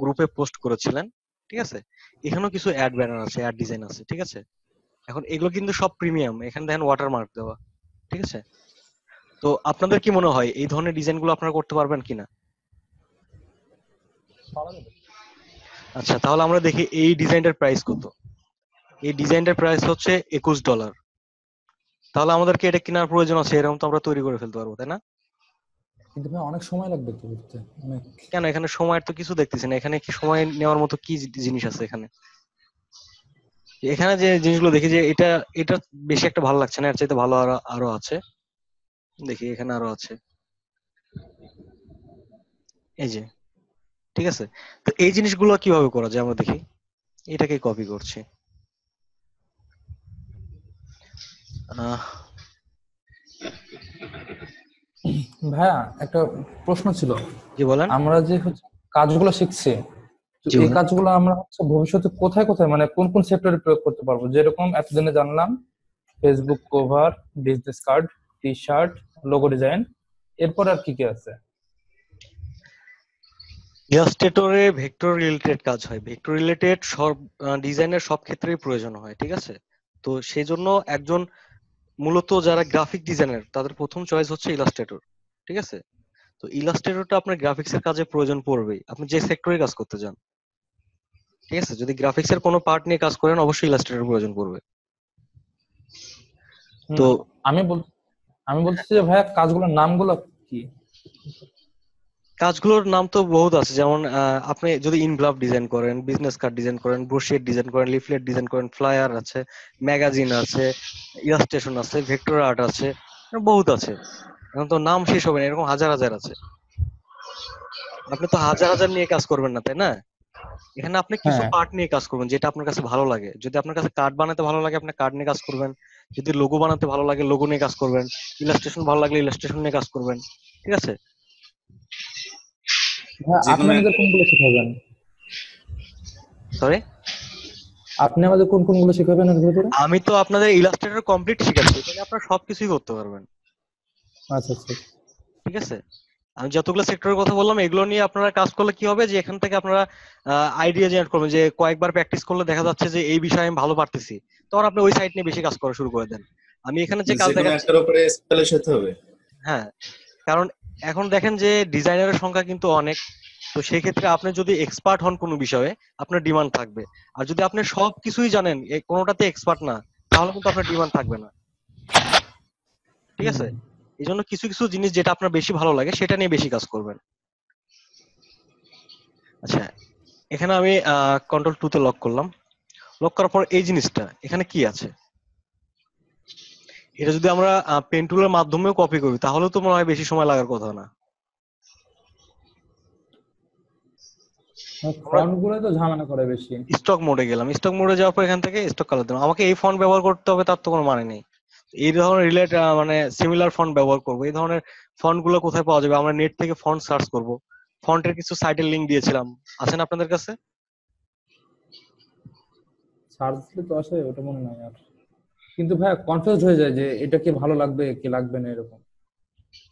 গ্রুপে পোস্ট করেছিলেন, ঠিক আছে? এখানেও কিছু অ্যাড ব্যানার আছে, অ্যাড ডিজাইন আছে, ঠিক আছে? এখন এগুলো কিন্তু সব প্রিমিয়াম, এখানে দেখেন ওয়াটারমার্ক দেওয়া, ঠিক আছে? তো আপনাদের কি মনে হয় এই ধরনের ডিজাইনগুলো আপনারা করতে পারবেন কিনা? আচ্ছা, তাহলে আমরা দেখি এই ডিজাইনটার প্রাইস কত। এই ডিজাইনটার প্রাইস হচ্ছে $21। তাহলে আমাদেরকে এটা কেনার প্রয়োজন আছে, এরকম তো আমরা তৈরি করে ফেলতে পারবো, তাই না? কিন্তু ভাই অনেক সময় লাগবে তো করতে, অনেক। কেন, এখানে সময়ের তো কিছু দেখতেছি না। এখানে কি সময় নেওয়ার মতো কি জিনিস আছে এখানে? এখানে যে জিনিসগুলো দেখি যে এটা এটা বেশি একটা ভালো লাগছে না, এর চাইতে ভালো আরো আরো আছে। দেখি এখানে আরো আছে, এই যে, ঠিক আছে? তো এই জিনিসগুলো কিভাবে করা যায় আমরা দেখি। এটাকে কপি করছি। আহ ভাইয়া একটা প্রশ্ন ছিল। জি বলেন। আমরা যে হচ্ছে কাজগুলো শিখছি, তো জি এই বলেন। কাজগুলো আমরা হচ্ছে ভবিষ্যতে কোথায় কোথায়, মানে কোন কোন সেক্টরে প্রয়োগ করতে পারবো? যেরকম এতদিনে জানলাম Facebook cover, business card, T shirt, logo design, এরপর আর কি কি আছে? ইলাস্ট্রেটরে ভেক্টর রিলেটেড কাজ হয়, ভেক্টর রিলেটেড সব ডিজাইনের সব ক্ষেত্রেই প্রয়োজন হয়, ঠিক আছে? তো সেই জন্য একজন মূলত যারা গ্রাফিক ডিজাইনার তাদের প্রথম চয়েস হচ্ছে ইলাস্ট্রেটর, ঠিক আছে? তো ইলাস্ট্রেটরটা আপনার গ্রাফিক্স এর কাজে প্রয়োজন পড়বেই, আপনি যে সেক্টরে কাজ করতে চান, ঠিক আছে? যদি গ্রাফিক্স এর কোনো পার্ট নিয়ে কাজ করেন অবশ্যই ইলাস্ট্রেটর প্রয়োজন পড়বে। তো না, আমি বল আমি বলতেছি যে ভাইয়া কাজগুলোর নামগুলো কি? কাজগুলোর নাম তো বহুত আছে, যেমন আপনি যদি ইনভলভ ডিজাইন করেন, বিজনেস কার্ড ডিজাইন করেন, ব্রোশিয়ার ডিজাইন করেন, লিফলেট ডিজাইন করেন, ফ্লায়ার আছে, ম্যাগাজিন আছে, ইলাস্ট্রেশন আছে, ভেক্টর আর্ট আছে, বহুত আছে। এখন তো নাম শেষ হবে না, এরকম হাজার হাজার আছে। আপনি তো হাজার হাজার নিয়ে কাজ করবেন না, তাই না? এখানে আপনি কিছু হ্যাঁ। পার্ট নিয়ে কাজ করবেন যেটা আপনার কাছে ভালো লাগে। যদি আপনার কাছে কার্ড বানাতে ভালো লাগে আপনি কার্ড নিয়ে কাজ করবেন, যদি লোগো বানাতে ভালো লাগে লোগো নিয়ে কাজ করবেন, ইলাস্ট্রেশন ভালো লাগলে ইলাস্ট্রেশন নিয়ে কাজ করবেন, ঠিক আছে? ভাইয়া যে আপনি কোনো আমাদের একটা। কোনগুলো শেখাবেন? সরি, আপনি আমাদের কোন কোনগুলো শেখাবেন এর ভিতরে? আমি তো আপনাদের ইলাস্ট্রেটর কমপ্লিট শিখাচ্ছি, এখানে আপনারা সবকিছুই করতে পারবেন, আচ্ছা আচ্ছা। ঠিক আছে? আমি যতগুলো সেক্টরের কথা বললাম এগুলো নিয়ে আপনারা কাজ করলে কি হবে যে এখান থেকে আপনারা আইডিয়া জেনারেট করবেন, যে কয়েকবার প্র্যাকটিস করলে দেখা যাচ্ছে যে এই বিষয়ে আমি ভালো পারতেছি, তখন আপনি ওই সাইট নিয়ে বেশি কাজ করা শুরু করে দেন। আমি এখানে যে কাজ যে কোনো দেখাচ্ছি, একটার উপরে স্পেশালাইজ হতে হবে। হ্যাঁ, কারণ এখন দেখেন যে ডিজাইনারের সংখ্যা কিন্তু অনেক। তো সেই ক্ষেত্রে আপনি যদি এক্সপার্ট হন কোনো বিষয়ে আপনার ডিমান্ড থাকবে। আর যদি আপনি সব কিছুই জানেন কোনোটাতে এক্সপার্ট না, তাহলে কিন্তু আপনার ডিমান্ড থাকবে না, ঠিক হুম। আছে? এই জন্য কিছু কিছু জিনিস যেটা আপনার বেশি ভালো লাগে সেটা নিয়ে বেশি কাজ করবেন। আচ্ছা, এখানে আমি কন্ট্রোল 2 তে লক করলাম। লক করার পর এই জিনিসটা এখানে কি আছে, এটা যদি আমরা পেন টুলের মাধ্যমেও কপি করি তাহলে তো মনে হয় বেশি সময় লাগার কথা না। আমরা ফন্ট গুলো তো ঝামেলা করে বেশি। স্টক মোডে গেলাম, স্টক মোডে যাওয়ার পর এখান থেকে স্টক কালার দিলাম। আমাকে এই ফন্ট ব্যবহার করতে হবে তার তো কোনো মানে নেই। এই ধরনের মানে সিমিলার ফন্ট ব্যবহার করব। এই ধরনের ফন্ট গুলো কোথায় পাওয়া যাবে? আমরা নেট থেকে ফন্ট সার্চ করব। ফন্টের কিছু সাইটের লিংক দিয়েছিলাম, আছেন আপনাদের কাছে? সার্চ দিলে তো আসে, ওটা মনে নাই আর। কিন্তু ভাই কনফিউজ হয়ে যায় যে এটা কি ভালো লাগবে কি লাগবে না এরকম।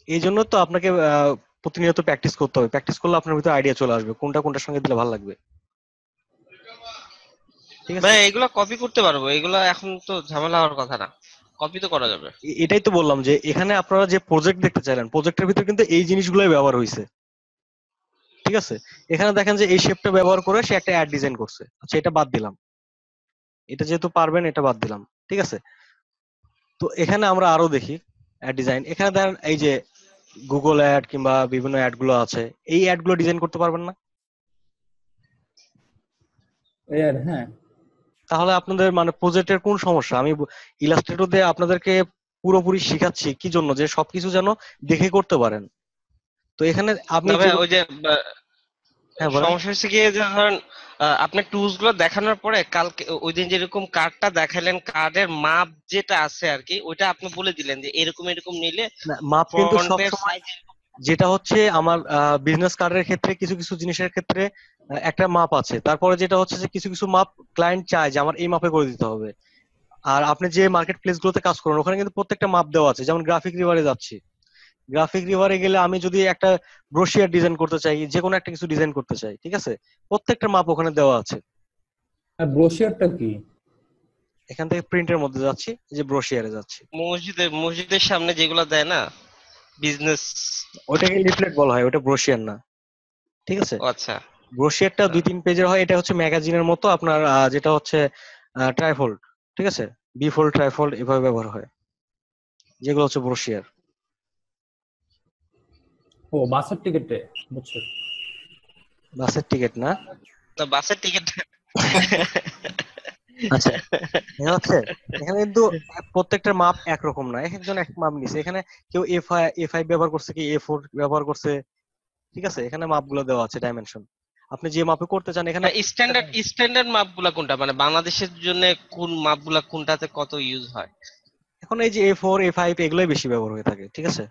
এই জন্য তো আপনাকে প্রতিনিয়ত প্র্যাকটিস করতে হবে। প্র্যাকটিস করলে আপনার ভিতরে আইডিয়া চলে আসবে কোনটা কোনটার সঙ্গে দিলে ভালো লাগবে, ঠিক আছে? ভাই এগুলা কপি করতে পারবো, এগুলা এখন তো ঝামেলা হওয়ার কথা না, কপি তো করা যাবে। এটাই তো বললাম যে এখানে আপনারা যে প্রজেক্ট দেখতে চাইলেন প্রজেক্টের ভিতরে কিন্তু এই জিনিসগুলোই ব্যবহার হয়েছে, ঠিক আছে? এখানে দেখেন যে এই শেপটা ব্যবহার করে সে একটা অ্যাড ডিজাইন করছে। আচ্ছা, এটা বাদ দিলাম, এটা যেহেতু পারবেন এটা বাদ দিলাম, ঠিক আছে? তো এখানে আমরা আরো দেখি অ্যাড ডিজাইন। এখানে দেখেন এই যে গুগল অ্যাড কিংবা বিভিন্ন অ্যাড গুলো আছে, এই অ্যাড গুলো ডিজাইন করতে পারবেন না? এই আর হ্যাঁ। তাহলে আপনাদের মানে প্রজেক্টের কোন সমস্যা? আমি ইলাস্ট্রেটর দিয়ে আপনাদেরকে পুরোপুরি শিখাচ্ছি কি জন্য, যে সবকিছু যেন দেখে করতে পারেন। তো এখানে আপনি না যে, ভাই ওই যে হ্যাঁ বলেন। সমস্যা হচ্ছে গিয়ে যে ধরেন আপনার টুলস গুলো দেখানোর পরে কালকে ওই দিন যেরকম কার্ডটা দেখালেন, কার্ডের মাপ যেটা আছে আর কি, ওইটা আপনি বলে দিলেন যে এরকম এরকম নিলে না, মাপ কিন্তু সব ফন্টের সময়, সাইজ। যেটা হচ্ছে আমার বিজনেস কার্ডের ক্ষেত্রে কিছু কিছু জিনিসের ক্ষেত্রে একটা মাপ আছে। তারপরে যেটা হচ্ছে যে কিছু কিছু মাপ ক্লায়েন্ট চায় যে আমার এই মাপে করে দিতে হবে। আর আপনি যে মার্কেট প্লেস গুলোতে কাজ করেন ওখানে কিন্তু প্রত্যেকটা মাপ দেওয়া আছে, যেমন গ্রাফিক রিভারে যাচ্ছি, গ্রাফিক রিভারে গেলে আমি যদি একটা ব্রোশিয়ার ডিজাইন করতে চাই, যে কোনো একটা কিছু ডিজাইন করতে চাই, ঠিক আছে, প্রত্যেকটা মাপ ওখানে দেওয়া আছে। আর ব্রোশিয়ারটা কি? এখান থেকে প্রিন্টের মধ্যে যাচ্ছি, এই যে ব্রোশিয়ারে যাচ্ছি। মসজিদের সামনে যেগুলো দেয় না বিজনেস। ওটাকে লিফলেট বলা হয়, ওটা ব্রোশিয়ার না, ঠিক আছে। ও আচ্ছা। ব্রোশিয়ারটা 2-3 পেজের হয়, এটা হচ্ছে ম্যাগাজিনের মতো আপনার, যেটা হচ্ছে ট্রাইফোল্ড, ঠিক আছে, বিফোল্ড ট্রাইফোল্ড এভাবে ব্যবহার হয়, যেগুলো হচ্ছে ব্রোশিয়ার। ও বাসের টিকিটে, বুঝছো? বাসের টিকিট না। না, বাসের টিকিট। আচ্ছা, এখানে হচ্ছে, এখানে কিন্তু প্রত্যেকটার মাপ একরকম না, এক একজন এক মাপ নিছে। এখানে কেউ এ5 ব্যবহার করছে, কি এ4 ব্যবহার করছে, ঠিক আছে। এখানে মাপগুলো দেওয়া আছে, ডাইমেনশন, আপনি যে মাপে করতে চান এখানে। স্ট্যান্ডার্ড মাপগুলা কোনটা, মানে বাংলাদেশের জন্য কোন মাপগুলা কোনটাতে কত ইউজ হয়? এখন এই যে এ4 এ5 এগুলোই বেশি ব্যবহার হয়ে থাকে, ঠিক আছে।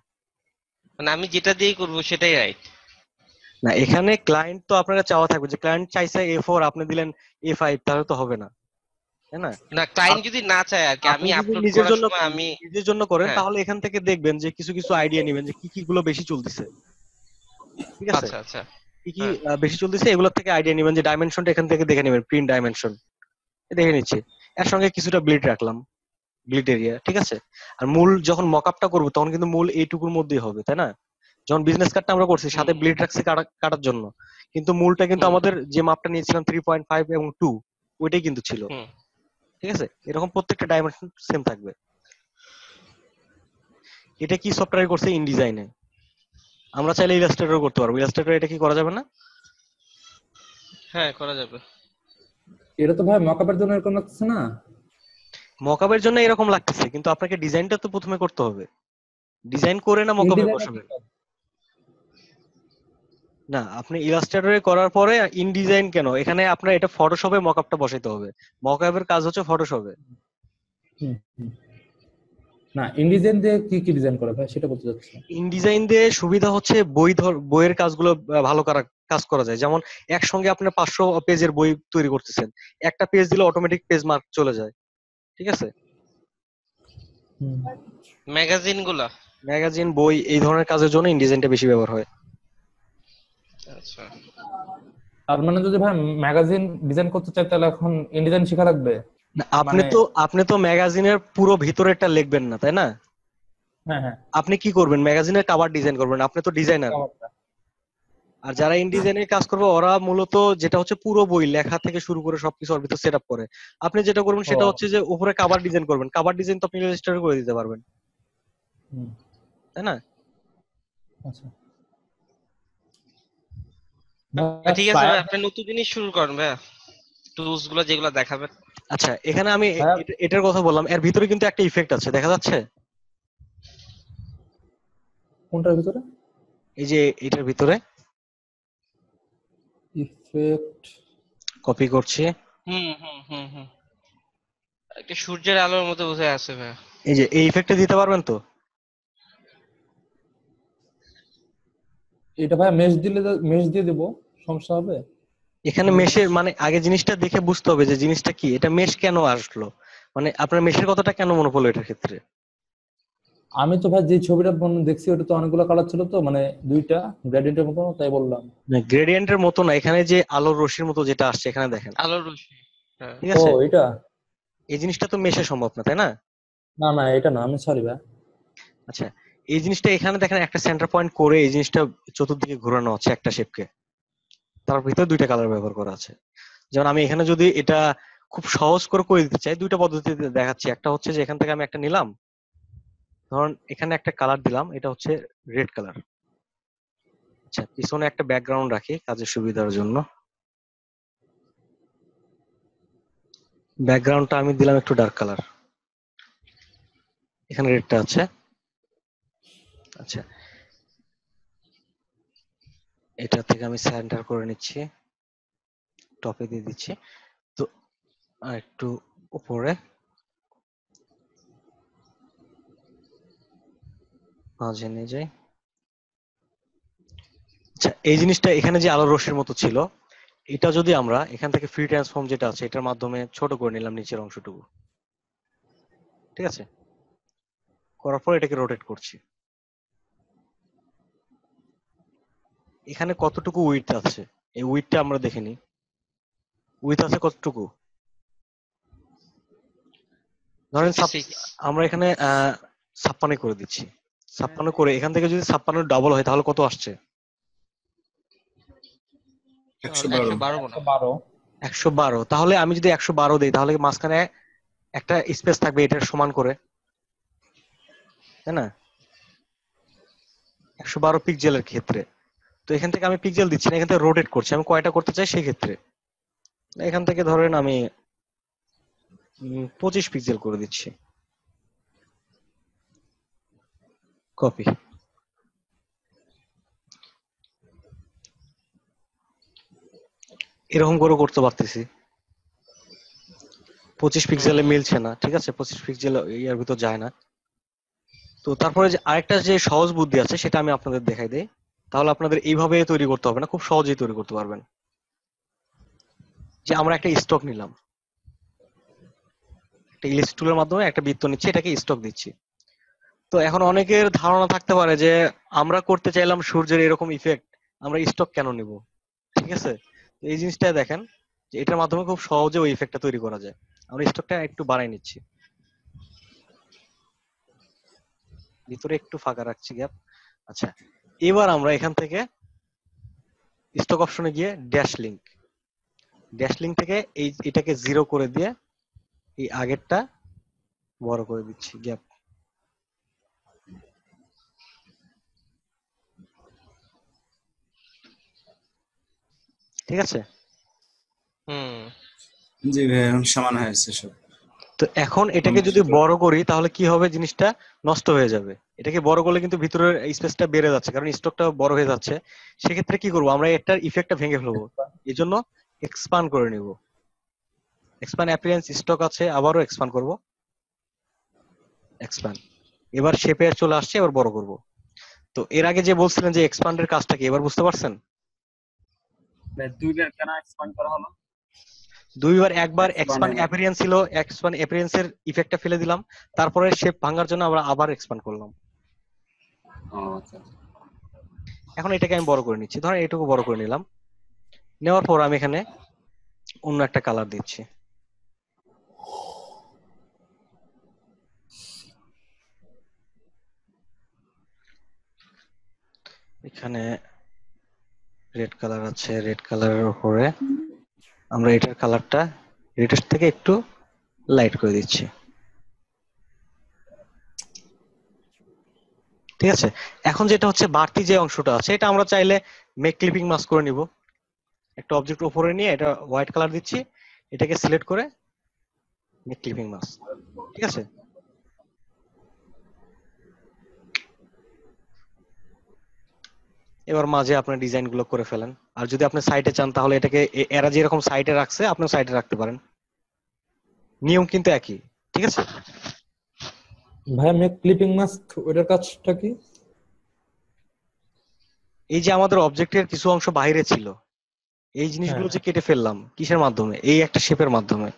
মানে আমি যেটা দিয়েই করবো সেটাই রাইট? না, এখানে ক্লায়েন্ট তো আপনারা চাওয়া থাকবে যে ক্লায়েন্ট চাইছে এ4, আপনি দিলেন এ5, তাহলে তো হবে না, তাই না। না, ক্লায়েন্ট আপ- যদি না চায় আর কি, আপনি আমি যদি আপলোড নিজের করার জন্য সময় আমি। নিজের জন্য করেন, হ্যাঁ। তাহলে এখান থেকে দেখবেন যে কিছু কিছু আইডিয়া নেবেন যে কি কি গুলো বেশি চলতেছে, ঠিক আছে। আচ্ছা আচ্ছা। কি কি হ্যাঁ। বেশি চলতেছে এগুলোর থেকে আইডিয়া নেবেন, যে ডাইমেনশনটা এখান থেকে দেখে নেবেন, প্রিন্ট ডাইমেনশন দেখে নিচ্ছি। এর সঙ্গে কিছুটা ব্লিড রাখলাম, ব্লিড এরিয়া, ঠিক আছে। আর মূল যখন মকআপটা করবো তখন কিন্তু মূল এইটুকুর মধ্যেই হবে, তাই না। যখন বিজনেস কার্ডটা আমরা করছি সাথে হুম ব্লিড রাখছি কাটার জন্য, কিন্তু মূলটা কিন্তু হুম আমাদের যে মাপটা নিয়েছিলাম 3.5 এবং 2, ওইটাই কিন্তু ছিল, হুম। ঠিক আছে। এরকম প্রত্যেকটা ডাইমেনশন সেম থাকবে। এটা কি সফটওয়্যার করছে? ইনডিজাইনে। আমরা চাইলে ইলাস্ট্রেটর করতে পারবো, ইলাস্ট্রেটর এটা কি করা যাবে না? হ্যাঁ, করা যাবে। এটা তো ভাই মকআপের জন্য এরকম লাগছে না? মকআপের জন্য এরকম লাগতেছে, কিন্তু আপনাকে ডিজাইনটা তো প্রথমে করতে হবে। ডিজাইন করে না মকআপে ইনডিজাইনে কি বসাবেন? কাজ? না, আপনি ইলাস্ট্রেটরে করার পরে ইনডিজাইন কেন, এখানে আপনার এটা ফটোশপে মকআপটা বসাইতে হবে। মকআপের কাজ হচ্ছে ফটোশপে। হুম, হুম। না, ইনডিজাইন দিয়ে কি কি ডিজাইন করে ভাই সেটা বলতে চাচ্ছি। ইনডিজাইন দিয়ে সুবিধা হচ্ছে বইয়ের কাজগুলো ভালো কাজ করা যায়। যেমন একসঙ্গে আপনার 500 পেজের বই তৈরি করতেছেন, একটা পেজ দিলে অটোমেটিক পেজ মার্ক চলে যায়, ঠিক আছে। হুম। ম্যাগাজিন গুলা। ম্যাগাজিন, বই, এই ধরনের কাজের জন্য ইনডিজাইনটা বেশি ব্যবহার হয়। আচ্ছা। তার মানে যদি ভাই ম্যাগাজিন ডিজাইন করতে চাই তাহলে এখন ইনডিজাইন শেখা লাগবে? না, মানে আপনি তো ম্যাগাজিনের পুরো ভিতরেরটা লিখবেন না, তাই না। হ্যাঁ হ্যাঁ, আপনি কি করবেন? ম্যাগাজিনের কভার ডিজাইন করবেন, আপনি তো ডিজাইনার। কাভারটা। আর যারা ইনডিজাইনের কাজ করবে ওরা মূলত যেটা হচ্ছে পুরো বই লেখা থেকে শুরু করে সবকিছু ওর ভিতর সেট আপ করে। আপনি যেটা করবেন ও সেটা হচ্ছে যে উপরে কভার ডিজাইন করবেন, কভার ডিজাইন তো আপনি ইলাস্ট্রেটর করে দিতে পারবেন, হুম, তাই না। আচ্ছা ঠিক আছে ভাই, আপনি নতুন জিনিস শুরু করেন ভাই, টুলস গুলো যেগুলো দেখাবেন। আচ্ছা, এখানে আমি ভাইয়া, এটার কথা বললাম, এর ভিতরে কিন্তু একটা ইফেক্ট আছে, দেখা যাচ্ছে। কোনটার ভিতরে এই যে এটার ভিতরে ইফেক্ট? কপি করছি, হুম হুম হুম হুম। একটা সূর্যের আলোর মতো বোঝা আছে ভাই। এই যে এই ইফেক্টটা দিতে পারবেন তো। এটা ভাই মেশ দিলে মেশ দিয়ে দেবো, সমস্যা হবে? এখানে মেশ। মেশের মানে আগে জিনিসটা দেখে বুঝতে হবে যে জিনিসটা কি, এটা মেশ কেন আসলো, মানে আপনার মেশের কথাটা কেন মনে পড়লো এটার ক্ষেত্রে। আমি তো ভাই যে ছবিটা দেখছি ওটা তো অনেকগুলো কালার ছিল, তো মানে দুইটা গ্রেডিয়েন্টের মতো, তাই বললাম। গ্রেডিয়েন্টের মতো না, এখানে যে আলোর রশ্মির মতো যেটা আসছে এখানে দেখেন, আলোর রশ্মি। হ্যাঁ। ঠিক ও আছে। এটা, এই জিনিসটা তো মেশে সম্ভব না, তাই না। না না এটা না, আমি সরি ভাই। আচ্ছা, এই জিনিসটা এখানে দেখেন একটা সেন্টার পয়েন্ট করে এই জিনিসটা চতুর্দিকে ঘোরানো হচ্ছে একটা শেপকে, তার ভিতরে দুইটা কালার ব্যবহার করা আছে। যেমন আমি এখানে যদি এটা খুব সহজ করে দিতে চাই, দুইটা পদ্ধতিতে দেখাচ্ছি। একটা হচ্ছে যে এখান থেকে আমি একটা নিলাম, ধরুন এখানে একটা কালার দিলাম, এটা হচ্ছে রেড কালার। আচ্ছা, পিছনে একটা ব্যাকগ্রাউন্ড রাখি কাজের সুবিধার জন্য, ব্যাকগ্রাউন্ডটা আমি দিলাম একটু ডার্ক কালার, এখানে রেডটা আছে। আচ্ছা, এটা থেকে আমি সেন্টার করে নিচ্ছি, টপে দিয়ে দিচ্ছি। তো আর একটু উপরে মাঝে নিয়ে যাই। আচ্ছা, এই জিনিসটা এখানে যে আলোর রশ্মির মতো ছিল, এটা যদি আমরা এখান থেকে ফ্রি ট্রান্সফর্ম যেটা আছে এটার মাধ্যমে ছোট করে নিলাম নিচের অংশটুকু, ঠিক আছে। করার পর এটাকে রোটেট করছি, এখানে কতটুকু উইডথ আছে এই উইডথটা আমরা দেখে নিই। উইডথ আছে কতটুকু? ধরেন 56 আমরা এখানে 56 করে দিচ্ছি। 56 করে এখান থেকে যদি 56 ডাবল হয় তাহলে কত আসছে? 112। 112 মনে হয়। 112। 112। তাহলে আমি যদি 112 দিই তাহলে কি মাঝখানে একটা স্পেস থাকবে এটার সমান করে, তাই না? 112 পিক্সেলের ক্ষেত্রে। তো এখান থেকে আমি পিক্সেল দিচ্ছি না, এখান থেকে রোটেট করছি। আমি কয়টা করতে চাই সেই ক্ষেত্রে এখান থেকে ধরেন আমি 25 পিক্সেল করে দিচ্ছি। কপি। এরকম করে করতে পারতেছি। 25 পিক্সেলে মিলছে না, ঠিক আছে, 25 পিক্সেল ইয়ার ভিতর যায় না। তো তারপরে যে আরেকটা যে সহজ বুদ্ধি আছে সেটা আমি আপনাদের দেখাই দেই, তাহলে আপনাদের এইভাবে তৈরি করতে হবে না, খুব সহজেই তৈরি করতে পারবেন। যে আমরা একটা স্টক নিলাম, একটা ইলিপস টুলের মাধ্যমে একটা বৃত্ত নিচ্ছি, এটাকে স্টক দিচ্ছি। তো এখন অনেকের ধারণা থাকতে পারে যে আমরা করতে চাইলাম সূর্যের এরকম ইফেক্ট, আমরা স্টক কেন নিব? ঠিক আছে, তো এই জিনিসটা দেখেন যে এটার মাধ্যমে খুব সহজে ওই ইফেক্টটা তৈরি করা যায়। আমরা স্টকটা একটু বাড়াই নিচ্ছি, ভিতরে একটু ফাঁকা রাখছি গ্যাপ। আচ্ছা, এবার আমরা এখান থেকে স্টক অপশনে গিয়ে ড্যাশ লিঙ্ক থেকে এটাকে 0 করে দিয়ে এই আগেরটা বড় করে দিচ্ছি গ্যাপ। ঠিক আছে, হুম জি ভাই, এখন সমান হয়েছে সব। তো এখন এটাকে যদি বড় করি তাহলে কি হবে, জিনিসটা নষ্ট হয়ে যাবে। এটাকে বড় করলে কিন্তু ভিতরের স্পেসটা বেড়ে যাচ্ছে, কারণ স্টকটা বড় হয়ে যাচ্ছে। সেক্ষেত্রে কি করব, আমরা এটার ইফেক্টটা ভেঙে ফেলবো। এই জন্য এক্সপান্ড করে নিব। এক্সপান্ড অ্যাপিয়ারেন্স স্টক আছে, আবারও এক্সপান্ড করব, এক্সপান্ড। এবার শেপে চলে আসছে, এবার বড় করব। তো এর আগে যে বলছিলেন যে এক্সপান্ডের কাজটা কি, এবার বুঝতে পারছেন? দুইবার কেন এক্সপান্ড করা হলো? দুইবার, একবার Expand এক্সপান্ড হয় না। অ্যাপিয়ারেন্স ছিল, এক্সপান্ড অ্যাপিয়ারেন্সের ইফেক্টটা ফেলে দিলাম, তারপরে শেপ ভাঙার জন্য আমরা আবার এক্সপান্ড করলাম। আচ্ছা। এখন এটাকে আমি বড় করে নিচ্ছি, ধরেন এটুকু বড় করে নিলাম। নেওয়ার পর আমি এখানে অন্য একটা কালার দিচ্ছি। এখানে রেড কালার আছে, রেড কালারের উপরে আমরা এটার কালারটা রেডের থেকে একটু লাইট করে দিচ্ছি। ঠিক আছে, এখন যেটা হচ্ছে বাড়তি যে অংশটা আছে এটা আমরা চাইলে মেক ক্লিপিং মাস্ক করে নিব। একটা অবজেক্ট উপরে নিয়ে এটা হোয়াইট কালার দিচ্ছি, এটাকে সিলেক্ট করে মেক ক্লিপিং মাস্ক। ঠিক আছে, এবার মাঝে আপনার ডিজাইন গুলো করে ফেলেন। আর যদি আপনি সাইটে চান তাহলে এটাকে এরা যেরকম সাইটে রাখছে আপনিও সাইটে রাখতে পারেন, নিয়ম কিন্তু একই। ঠিক আছে, ভাই মেক ক্লিপিং মাস্ক ওটার কাজটা কি? এই যে আমাদের অবজেক্টের কিছু অংশ বাইরে ছিল, এই জিনিসগুলো যে কেটে ফেললাম কিসের মাধ্যমে, এই একটা শেপের মাধ্যমে।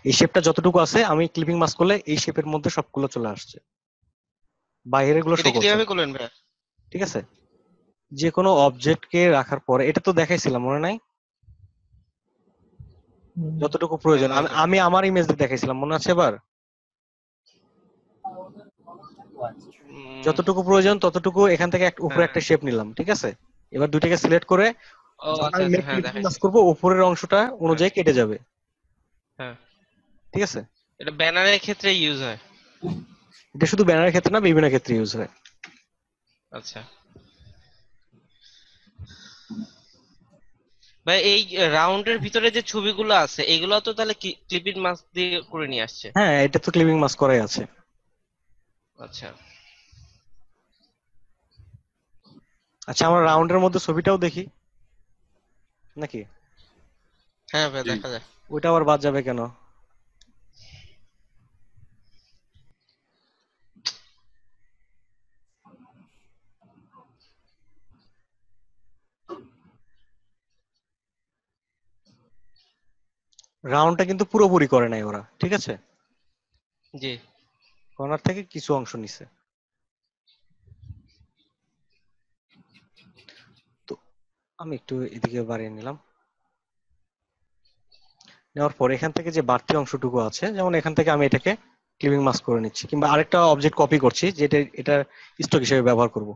এই শেপটা যতটুকু আছে আমি ক্লিপিং মাস্ক করলে এই শেপের মধ্যে সবগুলো চলে আসছে, বাইরের গুলো শো এটা করছে কিভাবে না। করলেন ভাই? ঠিক আছে, যে কোনো অবজেক্টকে রাখার পরে এটা তো দেখাইছিলাম মনে নাই, যতটুকু প্রয়োজন আমি আমি আমার ইমেজ দিয়ে দেখাইছিলাম, মনে আছে এবার? যতটুকু প্রয়োজন ততটুকু এখান থেকে উপরে একটা শেপ নিলাম। ঠিক আছে, এবার দুইটাকে সিলেক্ট করে ও যখন আচ্ছা আমি আচ্ছা, মেক হ্যাঁ ক্লিপিং দেখাইছে। মাস্ক করবো উপরের অংশটা অনুযায়ী কেটে যাবে। হ্যাঁ, ঠিক আছে, এটা ব্যানারের ক্ষেত্রে ইউজ হয়। এটা শুধু ব্যানারের ক্ষেত্রে না, বিভিন্ন ক্ষেত্রে ইউজ হয়। আচ্ছা ভাই, এই রাউন্ডের ভিতরে যে ছবিগুলো আছে এগুলো তো তাহলে ক্লিপিং মাস্ক দিয়ে করে নিয়ে আসছে। হ্যাঁ, এটা তো ক্লিপিং মাস্ক করাই আছে। আচ্ছা আচ্ছা, আমরা রাউন্ডের মধ্যে ছবিটাও দেখি নাকি? হ্যাঁ ভাই, দেখা যায়। ওইটা আবার বাদ যাবে কেন? রাউন্ডটা কিন্তু পুরোপুরি করে নাই ওরা, ঠিক আছে, জি কর্নার থেকে কিছু অংশ নিছে। তো আমি একটু এদিকে বাড়িয়ে নিলাম। নেওয়ার পর এখান থেকে যে বাড়তি অংশটুকু আছে, যেমন এখান থেকে আমি এটাকে ক্লিপিং মাস্ক করে নিচ্ছি, কিংবা আরেকটা অবজেক্ট কপি করছি যেটা এটা স্টক হিসেবে ব্যবহার করব।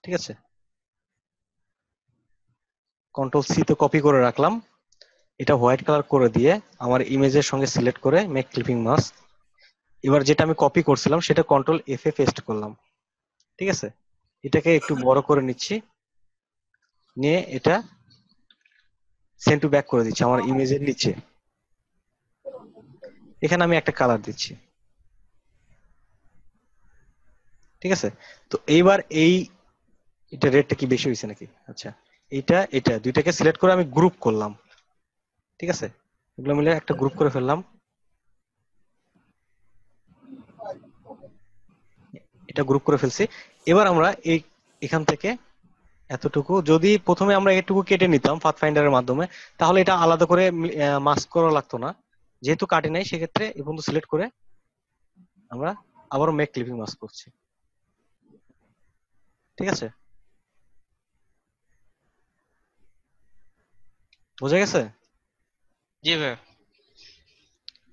ঠিক আছে, কন্ট্রোল সি তে কপি করে রাখলাম, এটা হোয়াইট কালার করে দিয়ে আমার ইমেজের সঙ্গে সিলেক্ট করে মেক ক্লিপিং মাস্ক। এবার যেটা আমি কপি করছিলাম সেটা কন্ট্রোল এফ এ পেস্ট করলাম। ঠিক আছে, এটাকে একটু বড় করে নিচ্ছি, নিয়ে এটা সেন্ড টু ব্যাক করে দিচ্ছি আমার ইমেজের নিচে। এখানে আমি একটা কালার দিচ্ছি। ঠিক আছে, তো এইবার এটা রেটটা কি বেশি হয়েছে নাকি? আচ্ছা, এটা দুইটাকে সিলেক্ট করে আমি গ্রুপ করলাম। ঠিক আছে, এগুলো মিলে একটা গ্রুপ করে ফেললাম। এটা গ্রুপ করে ফেলছি। এবার আমরা এখান থেকে এতটুকু যদি প্রথমে আমরা এটুকু কেটে নিতাম পাথ ফাইন্ডারের মাধ্যমে, তাহলে এটা আলাদা করে মাস্ক করা লাগতো না। যেহেতু কাটে নাই, সেক্ষেত্রে এই বন্ধু সিলেক্ট করে আমরা আবারও মেক ক্লিপিং মাস্ক করছি। ঠিক আছে, বোঝা গেছে? জি ভাই।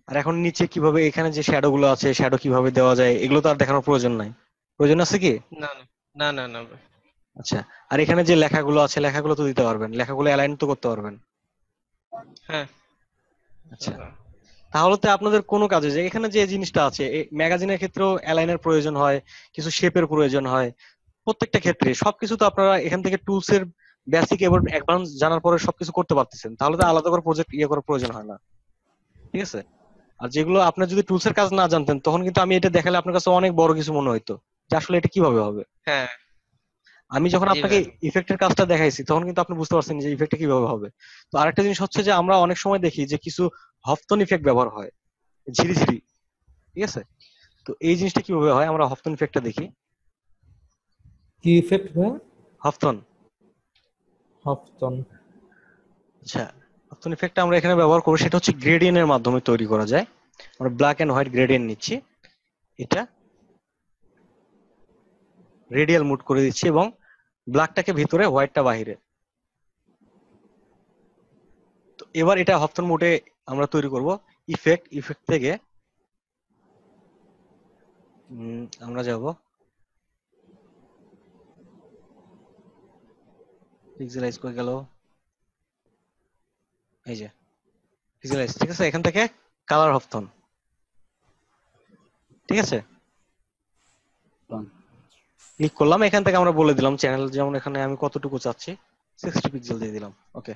আর এখন নিচে কিভাবে এখানে যে শ্যাডো গুলো আছে, শ্যাডো কিভাবে দেওয়া যায়, এগুলো তো আর দেখানোর প্রয়োজন নাই। প্রয়োজন আছে কি? না না না না না ভাই। আচ্ছা, আর এখানে যে লেখাগুলো আছে, লেখাগুলো তো দিতে পারবেন, লেখাগুলো অ্যালাইন তো করতে পারবেন। হ্যাঁ। আচ্ছা, তাহলে তো আপনাদের কোনো কাজে যে এখানে যে জিনিসটা আছে, ম্যাগাজিনের ক্ষেত্রেও অ্যালাইনের প্রয়োজন হয়, কিছু শেপের প্রয়োজন হয়, প্রত্যেকটা ক্ষেত্রে সবকিছু তো আপনারা এখান থেকে টুলস এর বেসিক এবং অ্যাডভান্স জানার পরে সবকিছু করতে পারতেছেন, তাহলে তো আলাদা করে প্রজেক্ট করার প্রয়োজন হয় না। ঠিক আছে, আর যেগুলো আপনার যদি টুলস এর কাজ না জানতেন, তখন কিন্তু আমি এটা দেখালে আপনার কাছে অনেক বড় কিছু মনে হইতো যে আসলে এটা কিভাবে হবে। হ্যাঁ। আমি যখন জি আপনাকে ভাই। ইফেক্টের কাজটা দেখাইছি, তখন কিন্তু আপনি বুঝতে পারছেন যে ইফেক্টটা কিভাবে হবে। তো আরেকটা জিনিস হচ্ছে যে আমরা অনেক সময় দেখি যে কিছু হফতন ইফেক্ট ব্যবহার হয়, ঝিরি ঝিরি। ঠিক আছে, তো এই জিনিসটা কিভাবে হয় আমরা হফতন ইফেক্টটা দেখি। কি ইফেক্ট ভাই? হফতন। হফটন। আচ্ছা, হফতন ইফেক্টটা আমরা এখানে ব্যবহার করব, সেটা হচ্ছে গ্রেডিয়েন্টের মাধ্যমে তৈরি করা যায়। আমরা ব্ল্যাক এন্ড হোয়াইট গ্রেডিয়েন্ট নিচ্ছি, এটা রেডিয়াল মুড করে দিচ্ছি এবং ব্ল্যাকটাকে ভিতরে, হোয়াইটটা বাহিরে। তো এবার এটা হফতন মোডে আমরা তৈরি করব। ইফেক্ট থেকে আমরা যাব পিক্সেলাইজ করে গেল, এই যে পিক্সেলাইজ। ঠিক আছে, এখান থেকে কালার হফতন। ঠিক আছে, ক্লিক করলাম, এখান থেকে আমরা বলে দিলাম চ্যানেল, যেমন এখানে আমি কতটুকু চাচ্ছি, 60 পিক্সেল দিয়ে দিলাম। ওকে,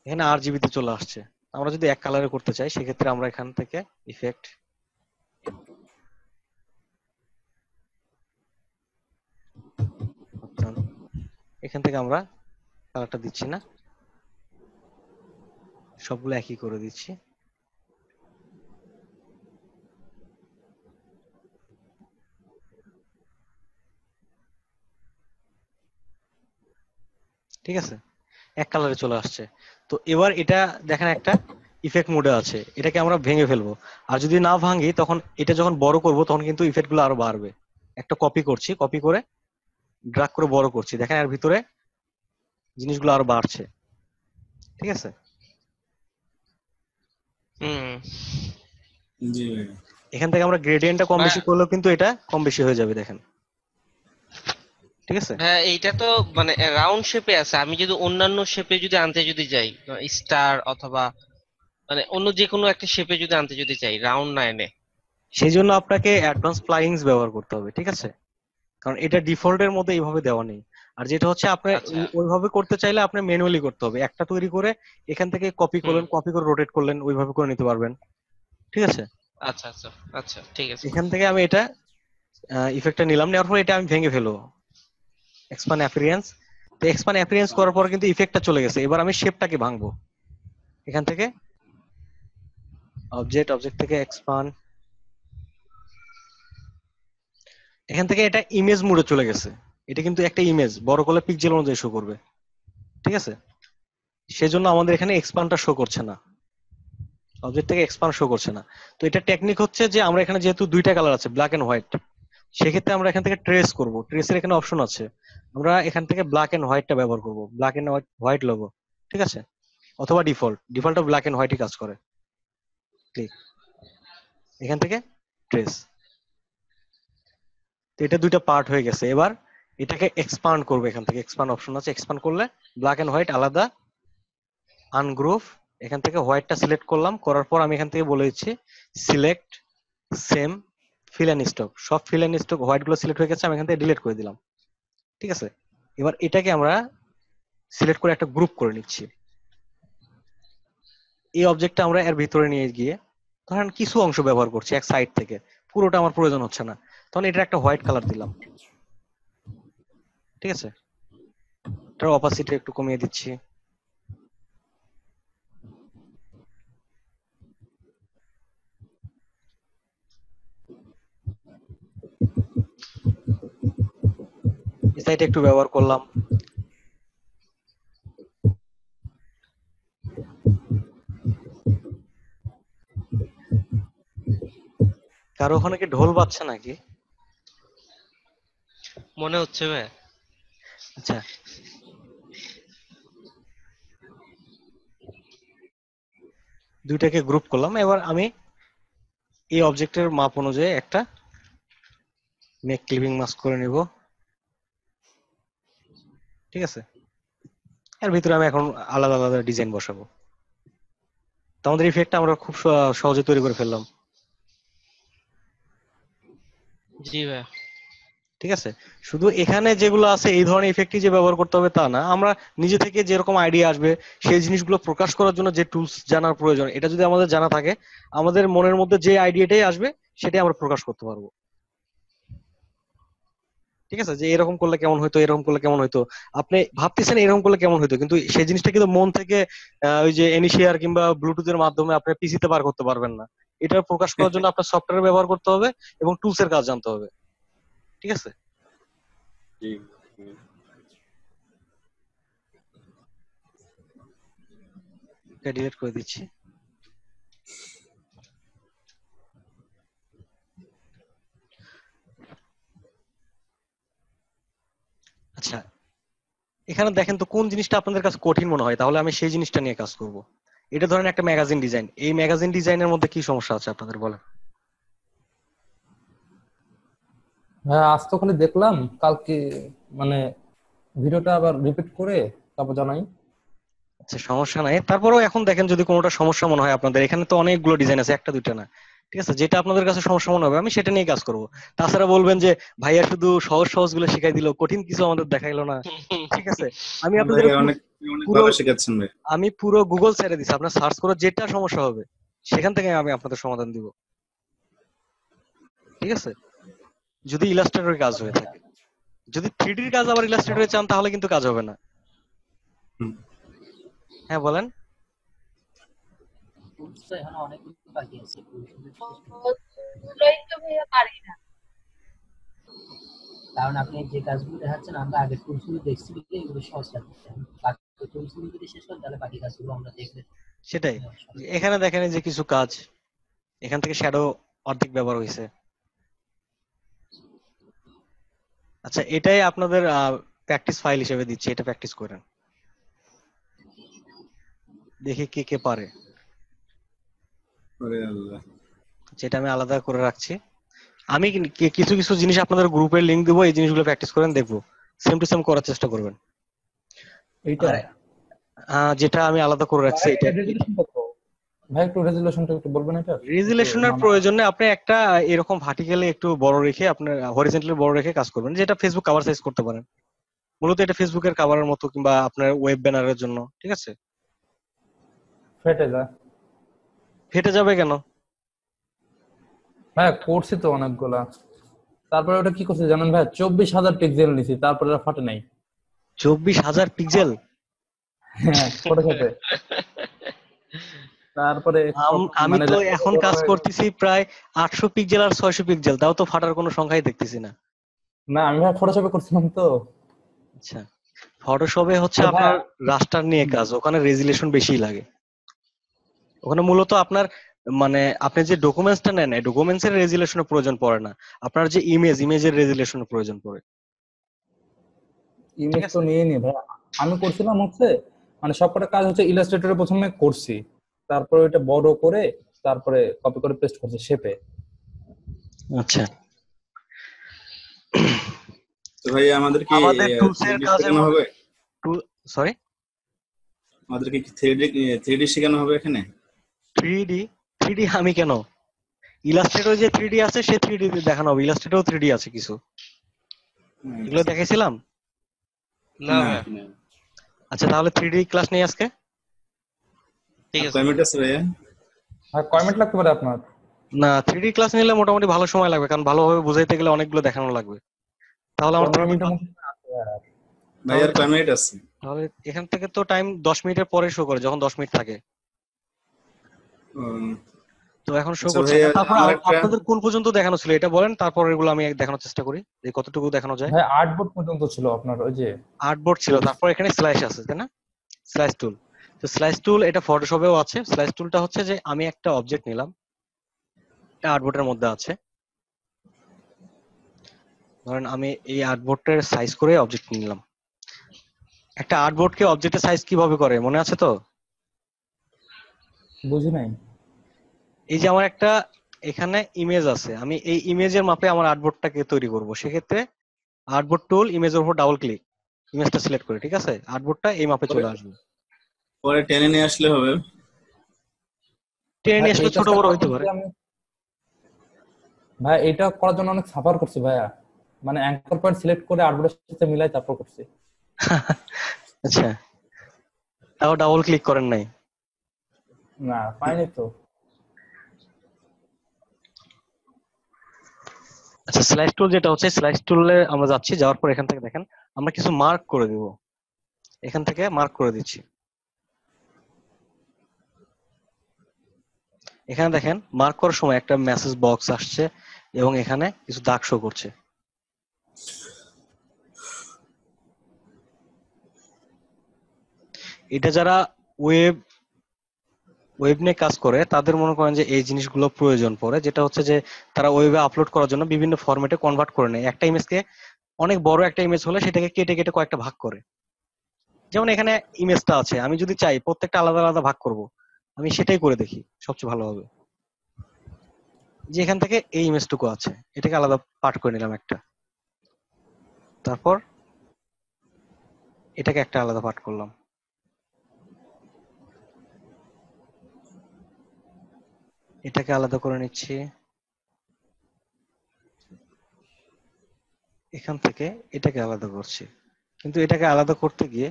এখানে RGB তে চলে আসছে। আমরা যদি এক কালারে করতে চাই, সেক্ষেত্রে আমরা এখান থেকে ইফেক্ট, এখান থেকে আমরা কালারটা দিচ্ছি না, সবগুলো একই করে দিচ্ছি। ঠিক আছে, এক কালারে চলে আসছে। তো এবার এটা দেখেন একটা ইফেক্ট মোডে আছে, এটাকে আমরা ভেঙে ফেলবো। আর যদি না ভাঙি, তখন এটা যখন বড় করব, তখন কিন্তু ইফেক্ট গুলো আরো বাড়বে। একটা কপি করছি, কপি করে ড্রাগ করে বড় করছি, দেখেন এর ভিতরে জিনিসগুলো আরো বাড়ছে। ঠিক আছে, হুম। জি ভাই। এখান থেকে আমরা গ্রেডিয়েন্টটা কম ভাই বেশি করলেও কিন্তু এটা কম বেশি হয়ে যাবে, দেখেন। ঠিক আছে, হ্যাঁ, এইটা তো মানে রাউন্ড শেপে আছে। আমি যদি অন্যান্য শেপে যদি আনতে যদি যাই, স্টার অথবা মানে অন্য যে কোনো একটা শেপে যদি আনতে যদি চাই, রাউন্ড না এনে। সেই জন্য আপনাকে অ্যাডভান্স প্লাগইনস ব্যবহার করতে হবে। ঠিক আছে, কারণ এটা ডিফল্টের মধ্যে এইভাবে দেওয়া নেই। আর যেটা হচ্ছে আপনি আচ্ছা। ওইভাবে করতে চাইলে আপনি ম্যানুয়ালি করতে হবে, একটা তৈরি করে এখান থেকে কপি হুম। করলেন, কপি করে রোটেট করলেন, ওইভাবে করে নিতে পারবেন। ঠিক আছে, আচ্ছা আচ্ছা আচ্ছা, ঠিক আছে। এখান থেকে আমি এটা ইফেক্টটা নিলাম, নেওয়ার পর এটা আমি ভেঙে ফেলবো, এক্সপান্ড অ্যাপিয়ারেন্স। তো এক্সপান্ড অ্যাপিয়ারেন্স করার পর কিন্তু ইফেক্টটা চলে গেছে। এবার আমি শেপটাকে ভাঙবো, এখান থেকে অবজেক্ট থেকে এক্সপান্ড, এখান থেকে এটা ইমেজ মোডে চলে গেছে। এটা কিন্তু একটা ইমেজ, বড় করলে পিক্সেল অনুযায়ী শো করবে। ঠিক আছে, সেজন্য আমাদের এখানে এক্সপান্ডটা শো করছে না, অবজেক্ট থেকে এক্সপান্ড শো করছে না। তো এটা টেকনিক হচ্ছে যে আমরা এখানে যেহেতু দুইটা কালার আছে, ব্ল্যাক এন্ড হোয়াইট, সেক্ষেত্রে আমরা এখান থেকে ট্রেস করব। ট্রেসের এখানে অপশন আছে, আমরা এখান থেকে ব্ল্যাক এন্ড হোয়াইটটা ব্যবহার করব, ব্ল্যাক এন্ড হোয়াইট লোগো, ঠিক আছে, অথবা ডিফল্ট ব্ল্যাক এন্ড হোয়াইটই কাজ করে। ক্লিক, এখান থেকে ট্রেস। তো এটা দুইটা পার্ট হয়ে গেছে। এবার এটাকে এক্সপান্ড করবে, এখান থেকে এক্সপান্ড অপশন আছে, এক্সপান্ড করলে ব্ল্যাক এন্ড হোয়াইট আলাদা, আনগ্রুভ, এখান থেকে হোয়াইটটা সিলেক্ট করলাম, করার পর আমি এখান থেকে বলে দিচ্ছি select same fill and stroke, সব ফিল এন্ড স্টক হোয়াইট গুলো সিলেক্ট হয়ে গেছে, আমি এখান থেকে ডিলিট করে দিলাম। ঠিক আছে, এবার এটাকে আমরা সিলেক্ট করে একটা গ্রুপ করে নিচ্ছি। এই অবজেক্টটা আমরা এর ভিতরে নিয়ে গিয়ে ধরেন কিছু অংশ ব্যবহার করছি এক সাইড থেকে, পুরোটা আমার প্রয়োজন হচ্ছে না, তখন এটা একটা হোয়াইট কালার দিলাম। ঠিক আছে, এটার অপাসিটি একটু কমিয়ে দিচ্ছি। এই সাইডে একটু ব্যবহার করলাম। কারো ওখানে কি ঢোল বাজছে নাকি? মনে হচ্ছে ভাই। আচ্ছা, দুইটাকে গ্রুপ করলাম। এবার আমি এই অবজেক্টের মাপ অনুযায়ী একটা মেক ক্লিপিং মাস্ক করে নিব। ঠিক আছে, এর ভিতরে আমি এখন আলাদা আলাদা ডিজাইন বসাবো। তো আমাদের ইফেক্টটা আমরা খুব সহজে তৈরি করে ফেললাম। জি ভাই। ঠিক আছে, শুধু এখানে যেগুলো আছে এই ধরনের ইফেক্টই যে ব্যবহার করতে হবে তা না, আমরা নিজে থেকে যেরকম আইডিয়া আসবে সেই জিনিসগুলো প্রকাশ করার জন্য যে টুলস জানার প্রয়োজন, এটা যদি আমাদের জানা থাকে, আমাদের মনের মধ্যে যে আইডিয়াটাই আসবে সেটাই আমরা প্রকাশ করতে পারবো। ঠিক আছে, যে এরকম করলে কেমন হইতো, এরকম করলে কেমন হইতো, আপনি ভাবতেছেন এরকম করলে কেমন হইতো, কিন্তু সেই জিনিসটা কিন্তু মন থেকে ওই যে এনিশিয়ার কিংবা ব্লুটুথের মাধ্যমে আপনি পিসিতে বার করতে পারবেন না। এটা প্রকাশ করার জন্য আপনার সফটওয়্যার ব্যবহার করতে হবে এবং টুলস এর কাজ জানতে হবে। ঠিক আছে, জি। এটা ডিলিট করে দিচ্ছি। আচ্ছা, এখানে দেখেন তো কোন জিনিসটা আপনাদের কাছে কঠিন মনে হয়, তাহলে আমি সেই জিনিসটা নিয়ে কাজ করব। এটা ধরেন একটা ম্যাগাজিন ডিজাইন, এই ম্যাগাজিন ডিজাইনের মধ্যে কি সমস্যা আছে আপনাদের বলেন? হ্যাঁ, আজ তো খালি দেখলাম, কালকে মানে ভিডিওটা আবার রিপিট করে তারপর জানাই। আচ্ছা, সমস্যা নাই, তারপরেও এখন দেখেন যদি কোনোটা সমস্যা মনে হয় আপনাদের, এখানে তো অনেকগুলো ডিজাইন আছে, একটা দুইটা না। ঠিক আছে, যেটা আপনাদের কাছে সমস্যা মনে হবে আমি সেটা নিয়ে কাজ করব। তাছাড়া বলবেন যে ভাইয়া শুধু সহজ সহজ গুলো শিখাই দিল, কঠিন কিছু আমাদের দেখাইলো না। ঠিক আছে, আমি আপনাদের ভাই অনেক অনেক পুরো ভালো শেখাচ্ছেন ভাই। আমি পুরো গুগল ছেড়ে দিচ্ছি, আপনার সার্চ করে যেটা সমস্যা হবে সেখান থেকে আমি আপনাদের সমাধান দিব। ঠিক আছে, যদি ইলাস্ট্রেটরের কাজ হয়ে থাকে, যদি 3D কাজ আবার ইলাস্ট্রেটরে চান তাহলে কিন্তু কাজ হবে না। হুম। হ্যাঁ বলেন। ওগুলোই তো ভাইয়া পারি না। কারণ আপনি যে কাজগুলো দেখাচ্ছেন আমরা আগে টুলসগুলো দেখছি বলে এগুলো সহজ লাগছে। বাকি টুলসগুলো যদি শেষ করেন তাহলে বাকি কাজগুলো আমরা দেখলে সেটাই, এখানে দেখেন এই যে কিছু কাজ, এখান থেকে শ্যাডো অর্ধেক ব্যবহার হয়েছে। আচ্ছা, এটাই আপনাদের প্র্যাকটিস ফাইল হিসেবে দিচ্ছি, এটা প্র্যাকটিস করেন, দেখি কে কে পারে। ওরে আল্লাহ। যেটা আমি আলাদা করে রাখছি। আমি কিছু কিছু জিনিস আপনাদের গ্রুপের লিংক দেবো, এই জিনিসগুলো প্র্যাকটিস করেন, দেখবো সেম টু সেম করার চেষ্টা করবেন। এইটা যেটা আমি আলাদা করে রাখছি এটা রেজুলেশন কত ভাই? একটু রেজুলেশনটা একটু বলবেন এটা? রেজুলেশনের প্রয়োজন নেই, আপনি একটা এরকম ভার্টিক্যালি একটু বড় রেখে আপনার হরিজন্টালি বড় রেখে কাজ করবেন, যেটা ফেসবুক কভার সাইজ করতে পারেন। মূলত এটা ফেসবুকের কভারের মতো কিংবা আপনার ওয়েব ব্যানারের জন্য। ঠিক আছে, ফেটে যায়। ফেটে যাবে কেন? হ্যাঁ, করছি তো অনেকগুলা। তারপরে ওটা কি করছে জানেন ভাই? 24,000 পিক্সেল নিছি, তারপরে আর ফাটে নাই। 24,000 পিক্সেল? হ্যাঁ, ফটোশপে। তারপরে আমি তো এখন কাজ করতেছি প্রায় 800 পিক্সেল আর 600 পিক্সেল, তাও তো ফাটার কোনো সংখ্যাই দেখতেছি না। না, আমি ভাই ফটোশপে করছিলাম তো। আচ্ছা, ফটোশপে হচ্ছে আপনার রাস্টার নিয়ে কাজ, ওখানে রেজুলেশন বেশি লাগে। ওখানে মূলত আপনার মানে আপনি যে ডকুমেন্টসটা নেন এই ডকুমেন্টসের রেজুলেশনের প্রয়োজন পড়ে না, আপনার যে ইমেজের রেজুলেশনের প্রয়োজন পড়ে। ঠিক ইমেজ তো আছে, নিয়ে নি ভাই। আমি করছিলাম হচ্ছে মানে সবকটা কাজ হচ্ছে ইলাস্ট্রেটরে প্রথমে করছি, তারপরে ওইটা বড় করে তারপরে কপি করে পেস্ট করছি শেপে। আচ্ছা। তো ভাই আমাদের কি আমাদের টুলস এর 3D কাজের শেখানো মধ্যে হবে? সরি, আমাদের কি 3D শেখানো হবে এখানে? 3D 3D আমি কেন, ইলাস্ট্রেটর যে 3D আছে সে 3D তে দেখানো হবে, ইলাস্ট্রেটরও 3D আছে কিছু, এগুলো দেখেছিলাম। না না, ভাইয়া, আচ্ছা তাহলে 3D ক্লাস নেই আজকে। ঠিক আছে। কয় মিনিট আছে ভাইয়া? আর কয় মিনিট লাগতে পারে আপনার? না 3D ক্লাস নিলে মোটামুটি ভালো সময় লাগবে, কারণ ভালোভাবে বুঝাইতে গেলে অনেকগুলো দেখানো লাগবে। তাহলে আমার 15 3D মিনিটের মধ্যে আছে আর। ভাই আর কয় মিনিট আছে? তাহলে এখান থেকে তো টাইম 10 মিনিটের পরে শো করে, যখন 10 মিনিট থাকে। উম, তো এখন শো আচ্ছা করছে ভাইয়া, না। তারপর আমার একটা আপনাদের কোন পর্যন্ত দেখানো ছিল এটা বলেন, তারপর এগুলো আমি দেখানোর চেষ্টা করি যে কতটুকু দেখানো যায়। ভাই আর্টবোর্ড পর্যন্ত ছিল আপনার ওই যে আর্টবোর্ড ছিল, তারপর এখানে স্ল্যাশ আছে তাই না, স্ল্যাশ টুল। তো স্ল্যাশ টুল এটা ফটোশপেও আছে। স্ল্যাশ টুলটা হচ্ছে যে আমি একটা অবজেক্ট নিলাম, এটা আর্টবোর্ডের মধ্যে আছে। ধরেন আমি এই আর্টবোর্ডের সাইজ করে অবজেক্ট নিলাম। একটা আর্টবোর্ডকে অবজেক্টের সাইজ কিভাবে করে মনে আছে তো? বুঝি নাই। এই যে আমার একটা এখানে ইমেজ আছে, আমি এই ইমেজের মাপে আমার আর্টবোর্ডটাকে তৈরি করব। সেক্ষেত্রে আর্টবোর্ড টুল, ইমেজের উপর ডাবল ক্লিক, ইমেজটা সিলেক্ট করে, ঠিক আছে, আর্টবোর্ডটা এই মাপে চলে আসবে। পরে টেনে নিয়ে আসলে হবে। টেনে ভাই নিয়ে আসলে এই ছোট কাজটা বড় করার হইতে জন্য পারে। কি আমি ভাই এটা করার জন্য অনেক সাফার করছি ভাইয়া, মানে অ্যাঙ্কর পয়েন্ট সিলেক্ট করে আর্টবোর্ডের সাথে মিলাই তারপর করছি। আচ্ছা, তাও ডাবল ক্লিক করেন নাই? না পাইনি তো। আচ্ছা, স্ল্যাশ টুল যেটা হচ্ছে, স্ল্যাশ টুলে আমরা যাচ্ছি, যাওয়ার পর এখান থেকে দেখেন আমরা কিছু মার্ক করে দিব। এখান থেকে মার্ক করে দিচ্ছি। এখানে দেখেন মার্ক করার সময় একটা মেসেজ বক্স আসছে এবং এখানে কিছু দাগ শো করছে। এটা যারা ওয়েব নিয়ে কাজ করে তাদের মনে করেন যে এই জিনিসগুলো প্রয়োজন পড়ে, যেটা হচ্ছে যে তারা ওয়েবে আপলোড করার জন্য বিভিন্ন ফরম্যাটে কনভার্ট করে নেয়। একটা ইমেজকে, অনেক বড় একটা ইমেজ হলে সেটাকে কেটে কেটে কয়েকটা ভাগ করে। যেমন এখানে ইমেজটা আছে, আমি যদি চাই প্রত্যেকটা আলাদা আলাদা ভাগ করব, আমি সেটাই করে দেখি সবচেয়ে ভালো হবে। যে এখান থেকে এই ইমেজটুকু আছে, এটাকে আলাদা পার্ট করে নিলাম একটা, তারপর এটাকে একটা আলাদা পার্ট করলাম, এটাকে আলাদা করে নিচ্ছি, এখান থেকে এটাকে আলাদা করছি। কিন্তু এটাকে আলাদা করতে গিয়ে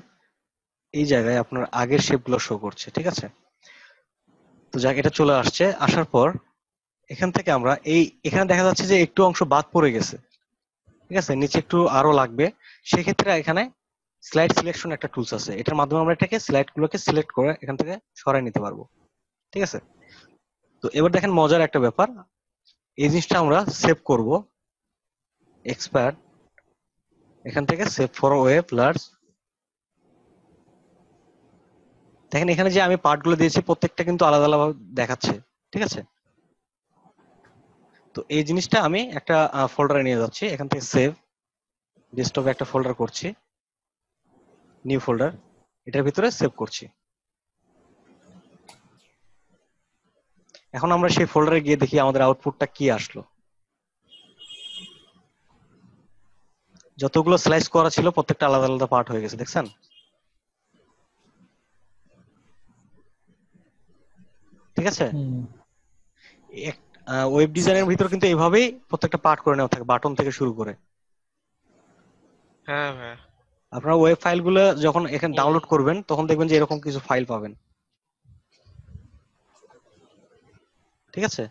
এই জায়গায় আপনার আগের শেপগুলো শো করছে, ঠিক আছে। তো যাক, এটা চলে আসছে। আসার পর এখান থেকে আমরা এখানে দেখা যাচ্ছে যে একটু অংশ বাদ পড়ে গেছে, ঠিক আছে, নিচে একটু আরো লাগবে। সেক্ষেত্রে এখানে স্লাইড সিলেকশন একটা টুলস আছে, এটার মাধ্যমে আমরা এটাকে স্লাইড গুলোকে সিলেক্ট করে এখান থেকে সরাই নিতে পারবো, ঠিক আছে। তো এবার দেখেন মজার একটা ব্যাপার, এই জিনিসটা আমরা সেভ করব, এক্সপায়ার, এখান থেকে সেভ ফর ওয়েব লার্জ। দেখেন এখানে যে আমি পার্ট গুলো দিয়েছি প্রত্যেকটা কিন্তু আলাদা আলাদা দেখাচ্ছে, ঠিক আছে। তো এই জিনিসটা আমি একটা ফোল্ডারে নিয়ে যাচ্ছি, এখান থেকে সেভ, ডেস্কটপে একটা ফোল্ডার করছি, নিউ ফোল্ডার, এটার ভিতরে সেভ করছি। এখন আমরা সেই ফোল্ডারে গিয়ে দেখি আমাদের আউটপুটটা কি আসলো। যতগুলো স্লাইস করা ছিল প্রত্যেকটা আলাদা আলাদা পার্ট হয়ে গেছে, দেখছেন? ঠিক আছে। ওয়েব ডিজাইনের ভিতর কিন্তু এইভাবেই প্রত্যেকটা পার্ট করে নেওয়া থাকে, বাটন থেকে শুরু করে। হ্যাঁ ভাইয়া, আপনারা ওয়েব ফাইলগুলো যখন এখানে ডাউনলোড করবেন তখন দেখবেন যে এরকম কিছু ফাইল পাবেন, ঠিক আছে।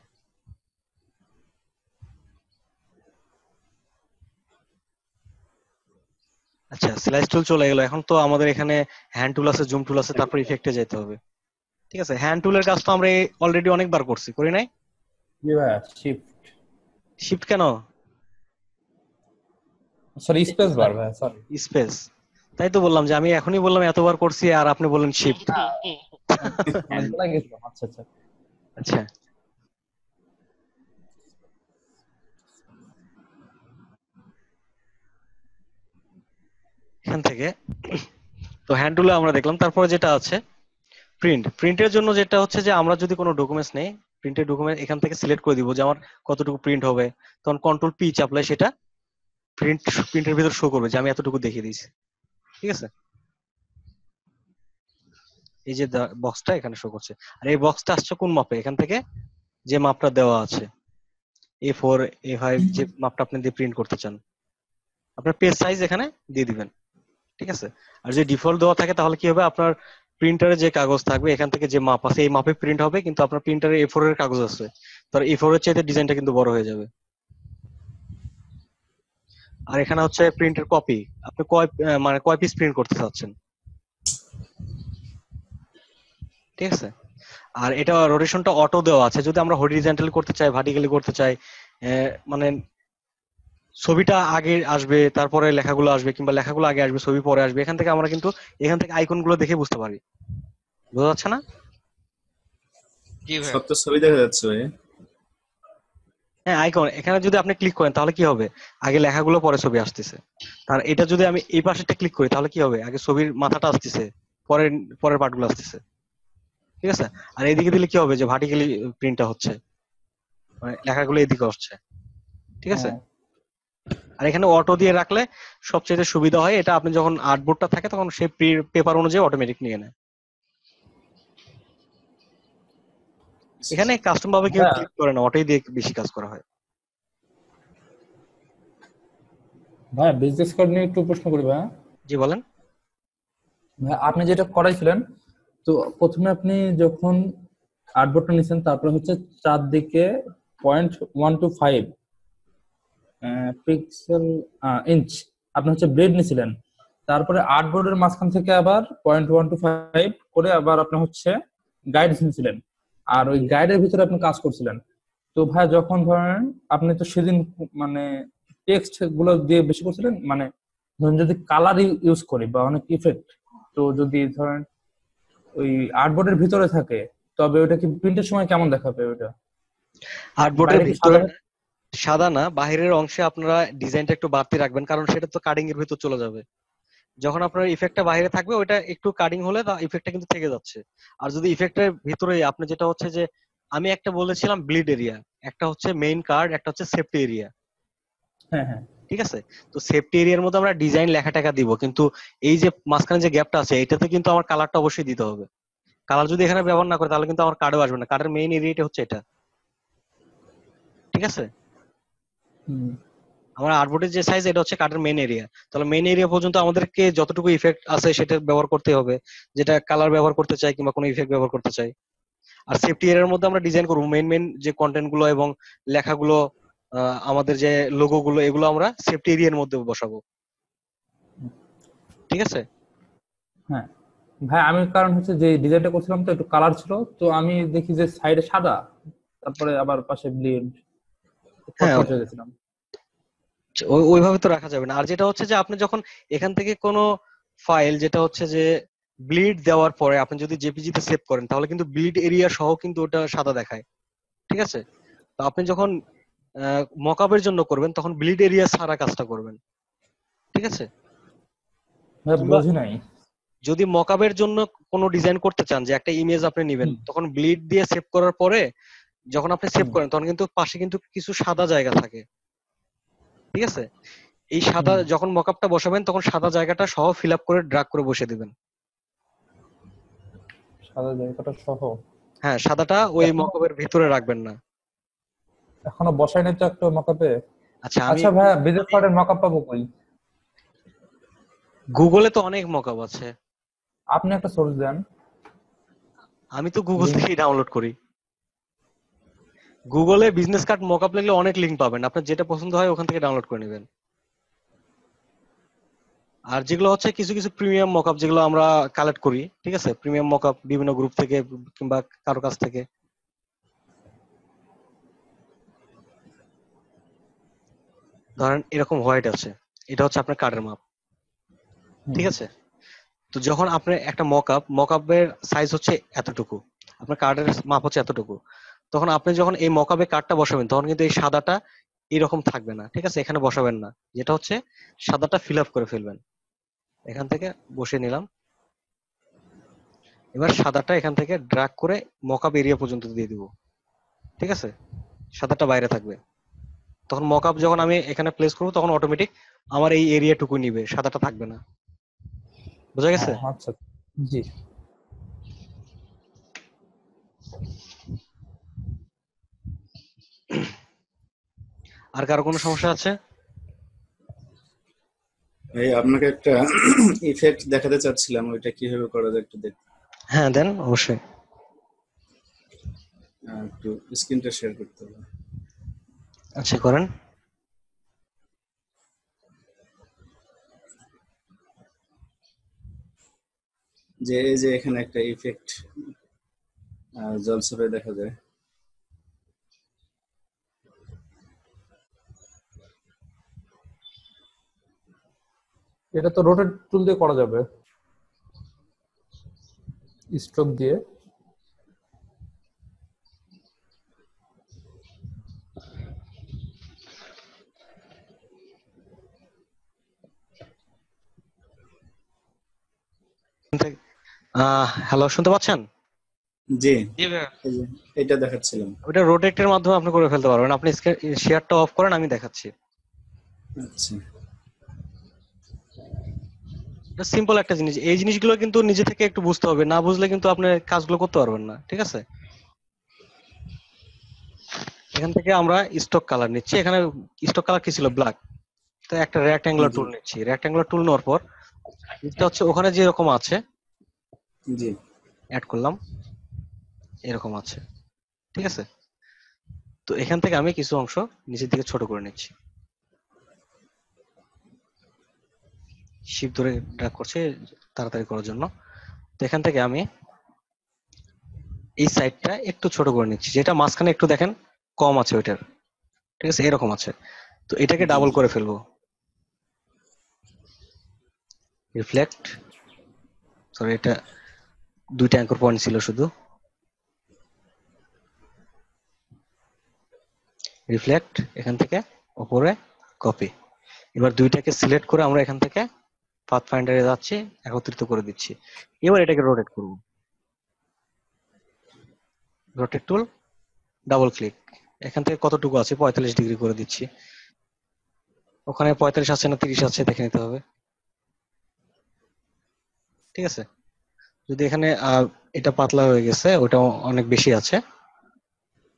আচ্ছা, স্লাইস টুল চলে গেল। এখন তো আমাদের এখানে হ্যান্ড টুল আছে, জুম টুল আছে, তারপর ইফেক্টে যেতে হবে, ঠিক আছে। হ্যান্ড টুলের কাজ তো আমরা অলরেডি অনেকবার করছি, করি নাই? জি ভাইয়া শিফট, শিফট কেন? সরি স্পেস বার ভাইয়া, সরি। স্পেস, তাই তো বললাম যে আমি এখনই বললাম এতবার করছি আর আপনি বললেন শিফট। অনেকগুলা গেছিলাম। আচ্ছা আচ্ছা। আচ্ছা, এখান থেকে তো হ্যান্ড টুলে আমরা দেখলাম। তারপরে যেটা আছে প্রিন্টের জন্য যেটা হচ্ছে যে আমরা যদি কোনো ডকুমেন্টস নেই, প্রিন্টের ডকুমেন্ট এখান থেকে সিলেক্ট করে দিব যে আমার কতটুকু প্রিন্ট হবে, তখন কন্ট্রোল পি চাপলে সেটা প্রিন্টের ভিতর শো করবে যে আমি এতটুকু দেখিয়ে দিয়েছি। ঠিক আছে, এই যে বক্সটা এখানে শো করছে। আর এই বক্সটা আসছে কোন মাপে, এখান থেকে যে মাপটা দেওয়া আছে A4 A5 যে মাপটা আপনি দিয়ে প্রিন্ট করতে চান, আপনার পেজ সাইজ এখানে দিয়ে দিবেন। ঠিক আছে, আর যে ডিফল্ট দেওয়া থাকে তাহলে কি হবে, আপনার প্রিন্টারে যে কাগজ থাকবে এখান থেকে যে মাপ আছে এই মাপে প্রিন্ট হবে, কিন্তু আপনার প্রিন্টারে A4 এর কাগজ আছে, তো A4 এর চাইতে ডিজাইনটা কিন্তু বড় হয়ে যাবে। আর এখানে হচ্ছে প্রিন্টের কপি, আপনি কয় পিস প্রিন্ট করতে চাচ্ছেন। ঠিক আছে, আর এটা রোটেশনটা অটো দেওয়া আছে, যদি আমরা হরিজন্টালি করতে চাই, ভার্টিক্যালি করতে চাই, মানে ছবিটা আগে আসবে তারপরে লেখাগুলো আসবে, কিংবা লেখাগুলো আগে আসবে ছবি পরে আসবে, এখান থেকে আমরা কিন্তু এখান থেকে আইকন গুলো দেখে বুঝতে পারি। বোঝা যাচ্ছে না? জি ভাই। সব তো ছবি দেখা যাচ্ছে ভাই। হ্যাঁ, আইকন এখানে যদি আপনি ক্লিক করেন তাহলে কি হবে, আগে লেখাগুলো পরে ছবি আসতেছে। আর এটা যদি আমি এই পাশেটা ক্লিক করি তাহলে কি হবে, আগে ছবির মাথাটা আসতেছে, পরের পরের পার্টগুলো আসতেছে। ঠিক আছে, আর এইদিকে দিলে কি হবে যে ভার্টিক্যালি প্রিন্টটা হচ্ছে, মানে লেখাগুলো এদিকে আসছে। ঠিক আছে, আর এখানে অটো দিয়ে রাখলে সবচেয়ে সুবিধা হয়, এটা আপনি যখন আর্টবোর্ডটা থাকে তখন সেই পেপার অনুযায়ী অটোমেটিক নিয়ে নেয়। এখানে কাস্টম ভাবে কেউ হ্যাঁ ক্লিক করে না, অটোই দিয়ে বেশি কাজ করা হয়। ভাই, বিজনেস কার্ড নিয়ে একটু প্রশ্ন করি ভাই। জি বলেন। ভাই, আপনি যেটা করাইছিলেন, তো প্রথমে আপনি যখন আর্টবোর্ডটা নিছেন, তারপরে হচ্ছে চারদিকে 0.125 পিক্সেল ইঞ্চ আপনি হচ্ছে ব্লেড নিছিলেন, তারপরে আর্টবোর্ডের মাঝখান থেকে আবার 0.125 করে আবার আপনি হচ্ছে গাইড নিছিলেন, আর ওই গাইডের ভিতরে আপনি কাজ করছিলেন। তো ভাই, যখন ধরেন আপনি তো সেদিন মানে টেক্সট গুলো দিয়ে বেশি করছিলেন, মানে ধরেন যদি কালার ইউজ করি বা অনেক ইফেক্ট, তো যদি ধরেন ওই আর্টবোর্ডের ভিতরে থাকে, তবে ওটা কি প্রিন্টের সময় কেমন দেখাবে ওটা? আর্টবোর্ডের বাইরে কি ভিতরে সাদা? সাদা না, বাহিরের অংশে আপনারা ডিজাইনটা একটু বাড়তি রাখবেন, কারণ সেটা তো কাটিং এর ভিতর চলে যাবে। যখন আপনার ইফেক্টটা বাইরে থাকবে ওইটা একটু কাটিং হলে তা ইফেক্টটা কিন্তু থেকে যাচ্ছে। আর যদি ইফেক্টের ভিতরে আপনি যেটা হচ্ছে যে আমি একটা বলেছিলাম ব্লিড এরিয়া, একটা হচ্ছে মেইন কার্ড, একটা হচ্ছে সেফটি এরিয়া। হ্যাঁ হ্যাঁ। ঠিক আছে, তো সেফটি এরিয়ার মধ্যে আমরা ডিজাইন লেখা টাকা দিব, কিন্তু এই যে মাঝখানে যে গ্যাপটা আছে এটাতে কিন্তু আমার কালারটা অবশ্যই দিতে হবে। কালার যদি এখানে ব্যবহার না করে তাহলে কিন্তু আমার কার্ডও আসবে না, কার্ডের মেইন এরিয়াটা হচ্ছে এটা। ঠিক আছে, হুম। আমার আর্টবোর্ডের যে সাইজ এটা হচ্ছে কার্ডের মেইন এরিয়া, তাহলে মেইন এরিয়া পর্যন্ত আমাদেরকে যতটুকু ইফেক্ট আছে সেটা ব্যবহার করতে হবে, যেটা কালার ব্যবহার করতে চাই কিংবা কোনো ইফেক্ট ব্যবহার করতে চাই। আর সেফটি এরিয়ার মধ্যে আমরা ডিজাইন করবো মেইন যে কন্টেন্ট গুলো এবং লেখাগুলো, আমাদের যে লোগো গুলো, এগুলো আমরা সেফটি এরিয়ার মধ্যে বসাবো। ঠিক আছে, হ্যাঁ ভাই, আমি কারণ হচ্ছে যে ডিজাইনটা করছিলাম তো একটু কালার ছিল, তো আমি দেখি যে সাইডে সাদা, তারপরে আবার পাশে ব্লেড, হ্যাঁ কনফিউজ হয়ে গেছিলাম। ওইভাবে তো রাখা যাবে না। আর যেটা হচ্ছে যে আপনি যখন এখান থেকে কোনো ফাইল, যেটা হচ্ছে যে ব্লিড দেওয়ার পরে আপনি যদি জেপিজি তে সেভ করেন তাহলে কিন্তু ব্লিড এরিয়া সহ কিন্তু ওটা সাদা দেখায়। ঠিক আছে, তো আপনি যখন মকআপের জন্য করবেন তখন ব্লিড এরিয়া ছাড়া কাজটা করবেন। ঠিক আছে, ভাই কিংবা বুঝি নাই। যদি মকআপের জন্য কোনো ডিজাইন করতে চান, যে একটা ইমেজ আপনি নেবেন, তখন ব্লিড দিয়ে সেভ করার পরে যখন আপনি সেভ করেন তখন কিন্তু পাশে কিন্তু কিছু সাদা জায়গা থাকে। ঠিক আছে, এই সাদা যখন মকআপটা বসাবেন তখন সাদা জায়গাটা সহ ফিল আপ করে ড্রাগ করে বসে দিবেন। সাদা জায়গাটা সহ? হ্যাঁ, সাদাটা ওই এখনো মকআপের ভিতরে রাখবেন না। এখনো বসাই নাই তো একটা মকআপে। আচ্ছা, আমি আচ্ছা ভাই, বিজনেস কার্ডের মকআপ পাবো কই? গুগলে তো অনেক মকআপ আছে, আপনি একটা সোর্স দেন। আমি তো গুগল লিংক। থেকেই ডাউনলোড করি। গুগলে বিজনেস কার্ড মকআপ লিখলে অনেক লিংক পাবেন, আপনার যেটা পছন্দ হয় ওখান থেকে ডাউনলোড করে নেবেন। আর যেগুলো হচ্ছে কিছু কিছু প্রিমিয়াম মকআপ যেগুলো আমরা কালেক্ট করি, ঠিক আছে, প্রিমিয়াম মকআপ বিভিন্ন গ্রুপ থেকে কিংবা কারো কাছ থেকে। ধরেন এরকম হোয়াইট আছে, এটা হচ্ছে আপনার কার্ডের মাপ। ঠিক আছে, তো যখন আপনার একটা মকআপের সাইজ হচ্ছে এতটুকু, আপনার কার্ডের মাপ হচ্ছে এতটুকু, তখন আপনি যখন এই মকআপে কার্ডটা বসাবেন তখন কিন্তু এই সাদাটা এরকম থাকবে না। ঠিক আছে, এখানে বসাবেন না, যেটা হচ্ছে সাদাটা ফিল আপ করে ফেলবেন। এখান থেকে বসে নিলাম। এবার সাদাটা এখান থেকে ড্র্যাগ করে মকআপ এরিয়া পর্যন্ত দিয়ে দিব। ঠিক আছে, সাদাটা বাইরে থাকবে। তখন মকআপ যখন আমি এখানে প্লেস করব তখন অটোমেটিক আমার এই এরিয়াটুকু নিবে, সাদাটা থাকবে না। বোঝা গেছে? আচ্ছা, জি। আর কারো কোনো সমস্যা আছে? ভাই আপনাকে একটা ইফেক্ট দেখাতে চাচ্ছিলাম, ওইটা কিভাবে করা যায় একটু দেখ। হ্যাঁ দেন, অবশ্যই। একটু স্ক্রিনটা শেয়ার করতে হবে। আচ্ছা, করেন। যে এই যে এখানে একটা ইফেক্ট জল স্প্রে দেখা যায়। এটা তো রোটেট টুল দিয়ে করা যাবে, স্ট্রোক দিয়ে। হ্যালো, শুনতে পাচ্ছেন? জি, জি ভাইয়া। এই যে এটা দেখাচ্ছিলাম। ওটা রোটেটের মাধ্যমে আপনি করে ফেলতে পারবেন। আপনি শেয়ারটা অফ করেন, আমি দেখাচ্ছি। আচ্ছা, এটা সিম্পল একটা জিনিস। এই জিনিসগুলো কিন্তু নিজে থেকে একটু বুঝতে হবে, না বুঝলে কিন্তু আপনি কাজগুলো করতে পারবেন না। ঠিক আছে, এখান থেকে আমরা স্টক কালার নিচ্ছি। এখানে স্টক কালার কি ছিল? ব্ল্যাক। তো একটা রেক্ট্যাঙ্গুলার জি টুল নিচ্ছি। রেক্ট্যাঙ্গুলার টুল নেওয়ার পর এটা হচ্ছে ওখানে যেরকম আছে জি অ্যাড করলাম, এরকম আছে। ঠিক আছে, তো এখান থেকে আমি কিছু অংশ নিচের দিকে ছোট করে নিচ্ছি। শিফট ধরে ড্র্যাগ করছে তাড়াতাড়ি করার জন্য। তো এখান থেকে আমি এই সাইডটা একটু ছোট করে নিচ্ছি, যেটা মাঝখানে একটু দেখেন কম আছে ওইটার। ঠিক আছে, এরকম আছে। তো এটাকে জি ডাবল করে ফেলবো। রিফ্লেক্ট, সরি এটা দুইটা অ্যাঙ্কর পয়েন্ট ছিল শুধু। রিফ্লেক্ট, এখান থেকে উপরে কপি। এবার দুইটাকে সিলেক্ট করে আমরা এখান থেকে পাথ ফাইন্ডারে যাচ্ছি, একত্রিত করে দিচ্ছি। এবার এটাকে রোটেট করব। রোটেট টুল, ডাবল ক্লিক। এখান থেকে কতটুকু আছে 45 ডিগ্রি করে দিচ্ছি। ওখানে 45 আছে না 30 আছে দেখে নিতে হবে। ঠিক আছে, যদি এখানে এটা পাতলা হয়ে গেছে, ওটা অনেক বেশি আছে,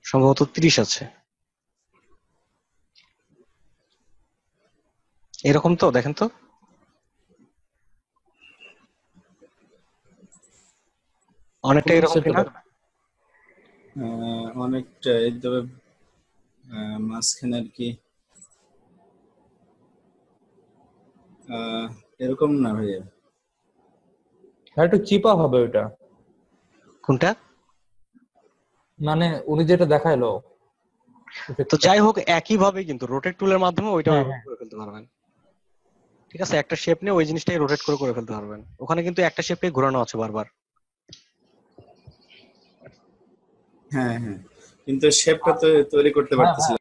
সম্ভবত 30 আছে। এরকম তো দেখেন তো, অনেকটা এরকম কিনা? অনেকটা, তবে মাঝখানে আর কি এরকম না ভাইয়া। হ্যাঁ, একটু চিপা হবে ওইটা। কোনটা? মানে উনি যেটা দেখাইলো তো যাই হোক, একই ভাবে কিন্তু রোটেট টুলের মাধ্যমে ওইটা হ্যাঁ, হ্যাঁ। করে ফেলতে পারবেন। ঠিক আছে, একটা শেপ নিয়ে ওই জিনিসটাই রোটেট করে করে ফেলতে পারবেন। ওখানে কিন্তু একটা শেপে ঘোরানো আছে বারবার। হ্যাঁ হ্যাঁ, কিন্তু শেপটা তো তৈরি করতে পারতেছিলাম।